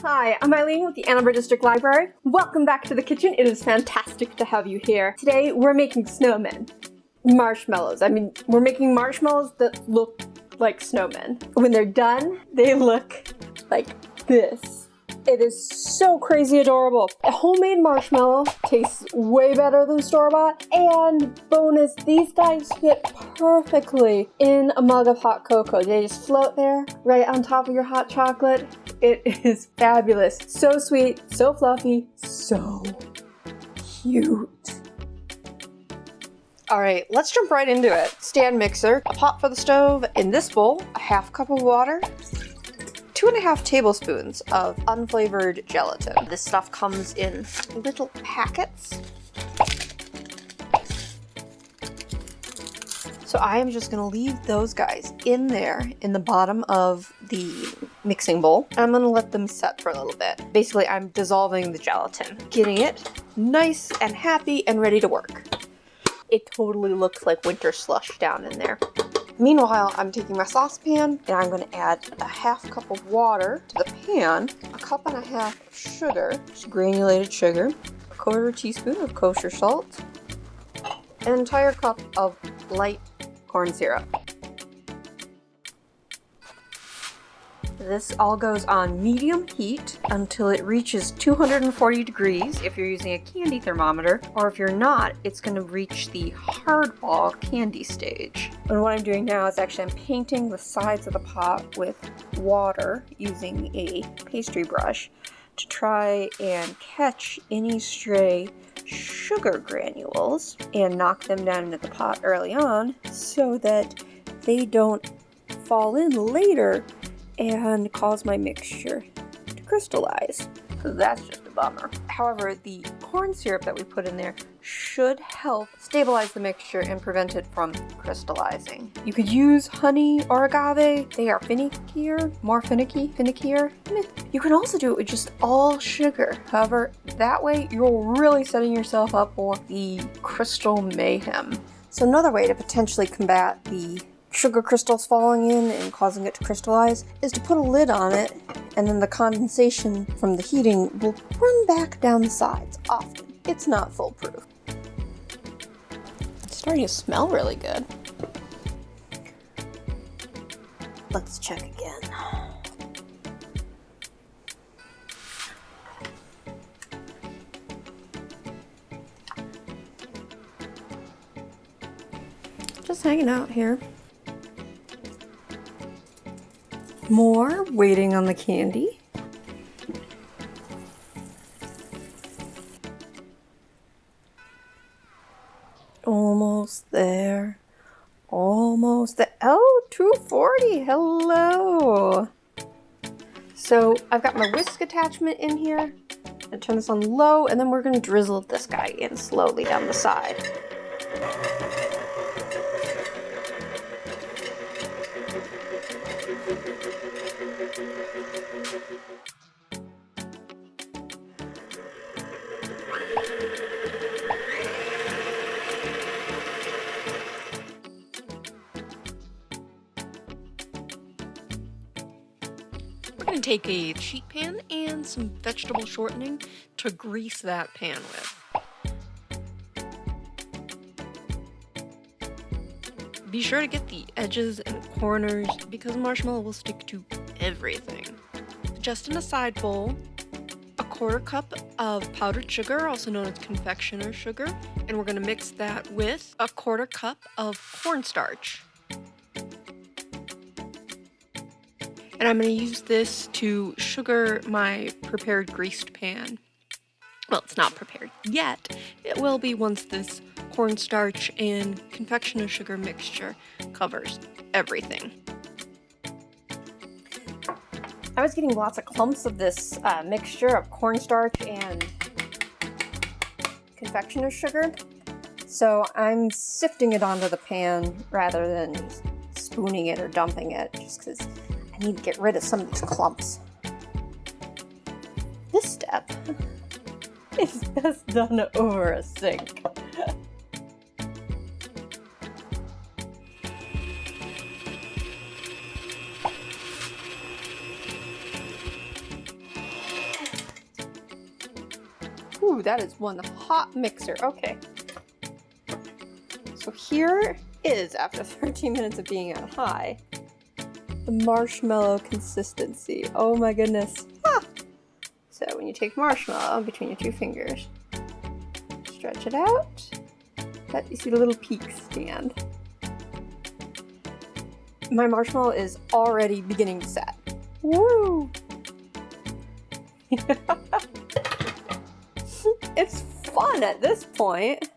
Hi, I'm Eileen with the Ann Arbor District Library. Welcome back to the kitchen. It is fantastic to have you here. Today we're making snowmen. Marshmallows. We're making marshmallows that look like snowmen. When they're done, they look like this. It is so crazy adorable. A homemade marshmallow tastes way better than store-bought. And bonus, these guys fit perfectly in a mug of hot cocoa. They just float there right on top of your hot chocolate. It is fabulous. So sweet, so fluffy, so cute. All right, let's jump right into it. Stand mixer, a pot for the stove. In this bowl, a half cup of water, 2.5 tablespoons of unflavored gelatin. This stuff comes in little packets. So I am just gonna leave those guys in there in the bottom of the mixing bowl. I'm gonna let them set for a little bit. Basically, I'm dissolving the gelatin, getting it nice and happy and ready to work. It totally looks like winter slush down in there. Meanwhile, I'm taking my saucepan and I'm gonna add a half cup of water to the pan, a cup and a half of sugar, just granulated sugar, a quarter teaspoon of kosher salt, and an entire cup of light corn syrup. This all goes on medium heat until it reaches 240 degrees if you're using a candy thermometer, or if you're not, it's going to reach the hardball candy stage. And what I'm doing now is actually I'm painting the sides of the pot with water using a pastry brush to try and catch any stray sugar granules and knock them down into the pot early on so that they don't fall in later and cause my mixture to crystallize. So that's just a bummer. However, the corn syrup that we put in there should help stabilize the mixture and prevent it from crystallizing. You could use honey or agave. They are finickier, more finickier. You can also do it with just all sugar. However, that way you're really setting yourself up for the crystal mayhem. So another way to potentially combat the sugar crystals falling in and causing it to crystallize is to put a lid on it, and then the condensation from the heating will run back down the sides often. It's not foolproof. It's starting to smell really good. Let's check again. Just hanging out here. More waiting on the candy. Almost there. Almost there. Oh, 240. Hello. So I've got my whisk attachment in here. I turn this on low, and then we're going to drizzle this guy in slowly down the side. We're going to take a sheet pan and some vegetable shortening to grease that pan with. Be sure to get the edges and corners because marshmallow will stick to everything. Just in a side bowl, a quarter cup of powdered sugar, also known as confectioner sugar, and we're going to mix that with a quarter cup of cornstarch. And I'm going to use this to sugar my prepared greased pan. Well, it's not prepared yet. It will be once this cornstarch and confectioner sugar mixture covers everything. I was getting lots of clumps of this mixture of cornstarch and confectioner sugar, so I'm sifting it onto the pan rather than spooning it or dumping it, just because I need to get rid of some of these clumps. This step is best done over a sink. Woo, that is one hot mixer. Okay. So here is, after 13 minutes of being on high, the marshmallow consistency. Oh my goodness. Ah! So when you take marshmallow between your two fingers, stretch it out. You see the little peak stand. My marshmallow is already beginning to set. Woo! It's fun at this point.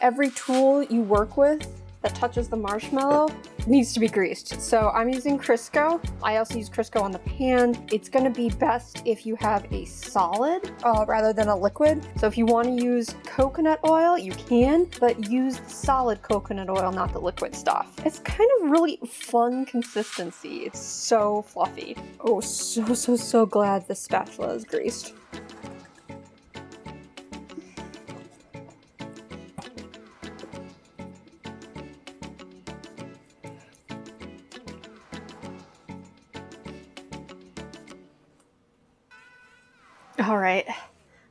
Every tool you work with that touches the marshmallow needs to be greased. So I'm using Crisco. I also use Crisco on the pan. It's gonna be best if you have a solid rather than a liquid. So if you wanna use coconut oil, you can, but use the solid coconut oil, not the liquid stuff. It's kind of really fun consistency. It's so fluffy. Oh, so glad the spatula is greased. All right,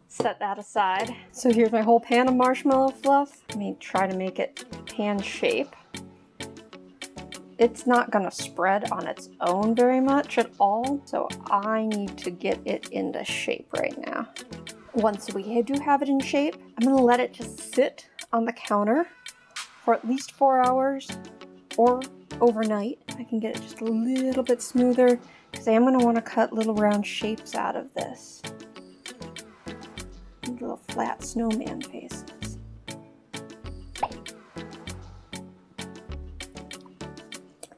set that aside. So here's my whole pan of marshmallow fluff. Let me try to make it pan shape. It's not gonna spread on its own very much at all, so I need to get it into shape right now. Once we do have it in shape, I'm gonna let it just sit on the counter for at least 4 hours or overnight. I can get it just a little bit smoother because I am gonna wanna cut little round shapes out of this. Little flat snowman faces.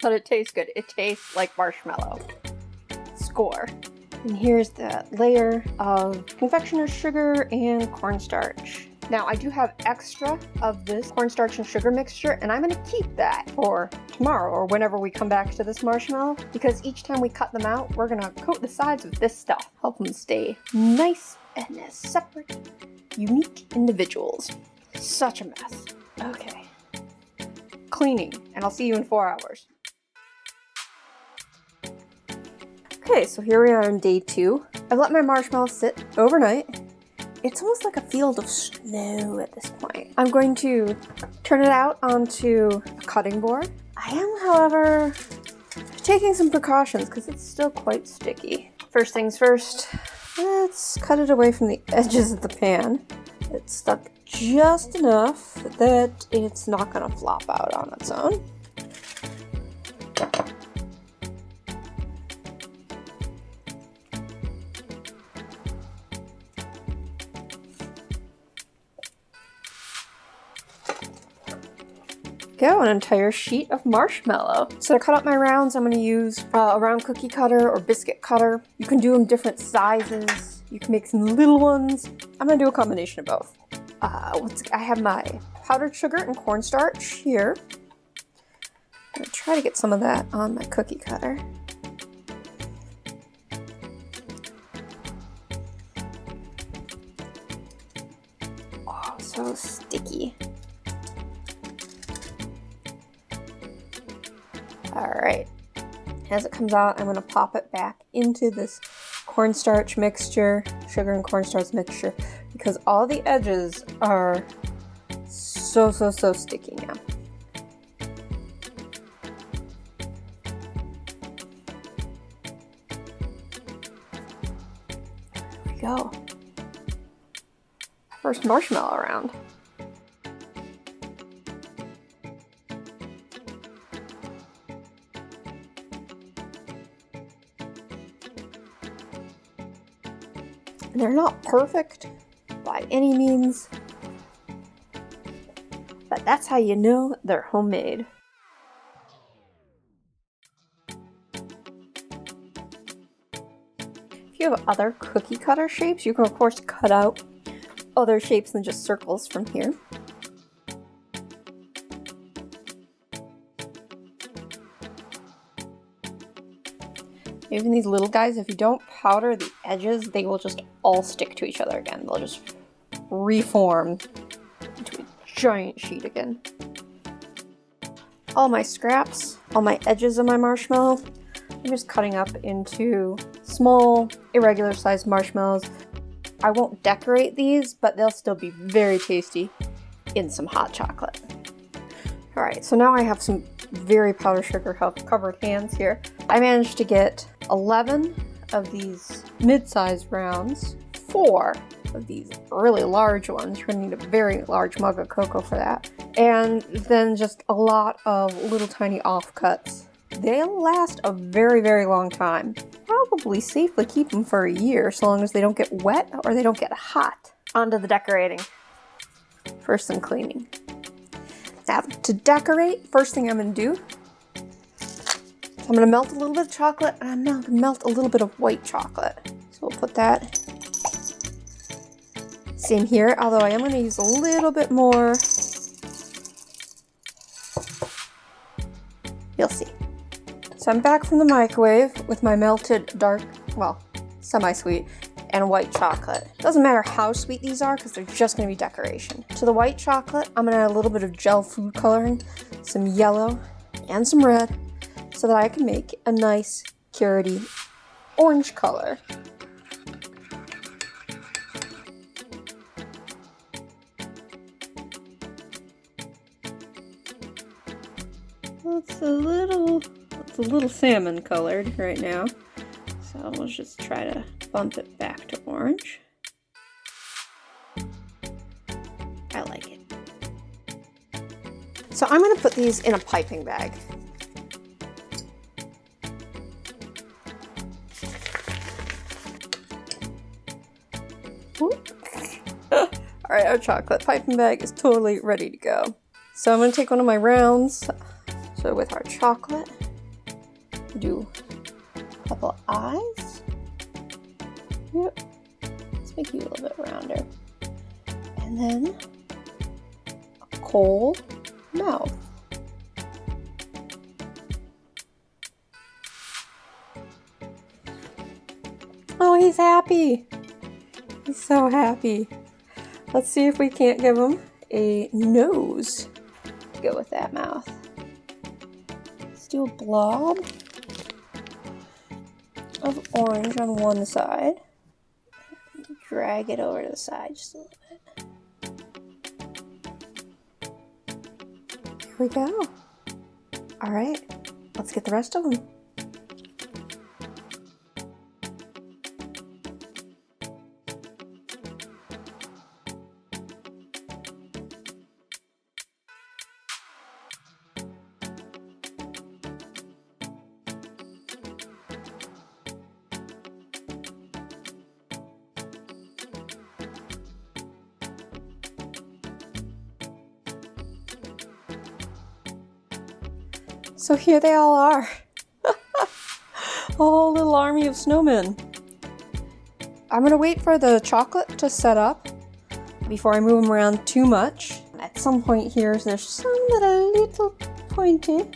But it tastes good. It tastes like marshmallow. Score. And here's the layer of confectioner's sugar and cornstarch. Now I do have extra of this cornstarch and sugar mixture, and I'm gonna keep that for tomorrow or whenever we come back to this marshmallow, because each time we cut them out, we're gonna coat the sides with this stuff. Help them stay nice and as separate, unique individuals. Such a mess. Okay. Cleaning, and I'll see you in 4 hours. Okay, so here we are on day 2. I've let my marshmallow sit overnight. It's almost like a field of snow at this point. I'm going to turn it out onto a cutting board. I am, however, taking some precautions because it's still quite sticky. First things first, let's cut it away from the edges of the pan. It's stuck just enough that it's not gonna flop out on its own. Go, an entire sheet of marshmallow. So to cut up my rounds, I'm going to use a round cookie cutter or biscuit cutter. You can do them different sizes. You can make some little ones. I'm going to do a combination of both. I have my powdered sugar and cornstarch here. I'm going to try to get some of that on my cookie cutter. Oh, so sticky. Alright, as it comes out, I'm going to pop it back into this cornstarch mixture, sugar and cornstarch mixture, because all the edges are so sticky now. There we go. First marshmallow round. They're not perfect by any means, but that's how you know they're homemade. If you have other cookie cutter shapes, you can of course cut out other shapes than just circles from here. Even these little guys, if you don't powder the edges, they will just all stick to each other again. They'll just reform into a giant sheet again. All my scraps, all my edges of my marshmallow, I'm just cutting up into small, irregular sized marshmallows. I won't decorate these, but they'll still be very tasty in some hot chocolate. All right, so now I have some very powdered sugar covered hands here. I managed to get 11 of these mid-sized rounds, 4 of these really large ones. You're gonna need a very large mug of cocoa for that. And then just a lot of little tiny offcuts. They'll last a very, very long time. Probably safely keep them for a year, so long as they don't get wet or they don't get hot. Onto the decorating. First, some cleaning. Now, to decorate, first thing I'm gonna do, I'm gonna melt a little bit of chocolate, and I'm gonna melt a little bit of white chocolate. So we'll put that. Same here, although I am gonna use a little bit more. You'll see. So I'm back from the microwave with my melted dark, well, semi-sweet, and white chocolate. Doesn't matter how sweet these are because they're just going to be decoration. To the white chocolate, I'm going to add a little bit of gel food coloring, some yellow, and some red, so that I can make a nice carroty orange color. It's a little salmon colored right now. So we'll just try to bump it back to orange. I like it. So I'm going to put these in a piping bag. Alright, our chocolate piping bag is totally ready to go. So I'm going to take one of my rounds. So with our chocolate, do a couple of eyes. Yep. Let's make you a little bit rounder. And then a cold mouth. Oh, he's happy. He's so happy. Let's see if we can't give him a nose to go with that mouth. Let's do a blob of orange on one side. Drag it over to the side just a little bit. Here we go. All right, let's get the rest of them. So here they all are. A whole little army of snowmen. I'm gonna wait for the chocolate to set up before I move them around too much. At some point here, there's some that are a little pointy,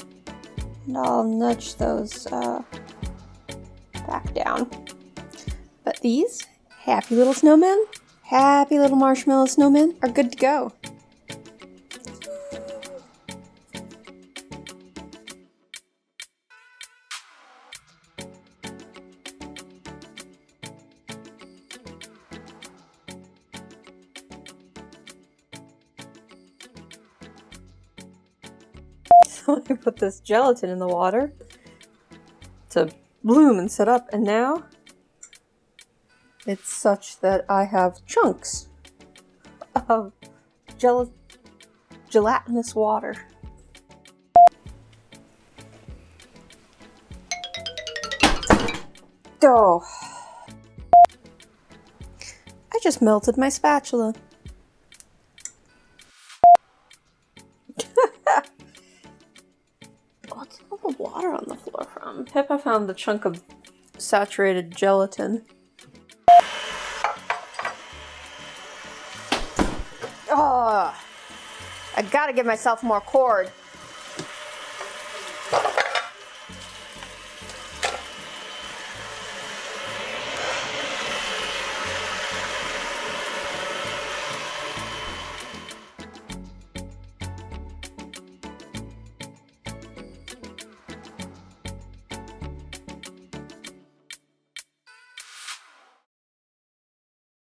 and I'll nudge those back down. But these happy little snowmen, happy little marshmallow snowmen are good to go. So I put this gelatin in the water to bloom and set up, and now it's such that I have chunks of gelatinous water. Oh, I just melted my spatula. What's all the water on the floor from? Peppa found the chunk of saturated gelatin. Oh, I gotta give myself more cord.